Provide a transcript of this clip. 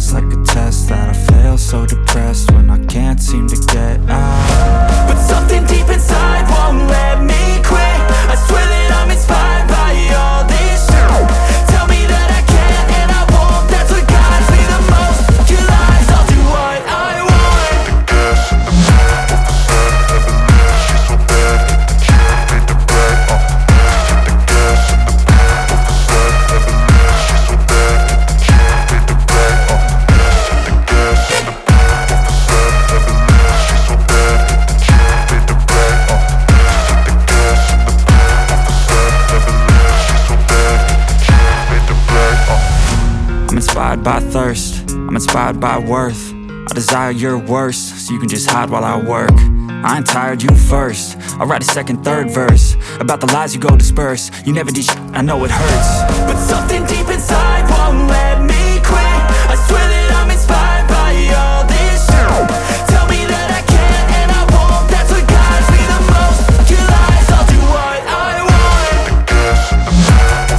feels like a test that I fail, so depressed when I can't seem to get out. But something deep inside won't let me quit. I swear that I'm inspired by all this shit. Tell me that I can't and I won't. That's what guides me the most. Your lies, I'll do what I want. Gas in the middle of the sun, never leave. She's so bad, can't beat the brag. Hit the gas in the middle of the sun, never leave. She's so bad, can't beat the brag. Hit the gas in the middle of the sun, never leave. She's so bad, can't beat the brag. Hit the gas in the middle of the sun, never leave. She's so bad, can't beat the brag. I'm inspired by thirst, I'm inspired by worth. I desire your worst, so you can just hide while I work. I ain't tired, you first. I'll write a second, third verse about the lies you go disperse. You never did shit, I know it hurts. But something deep inside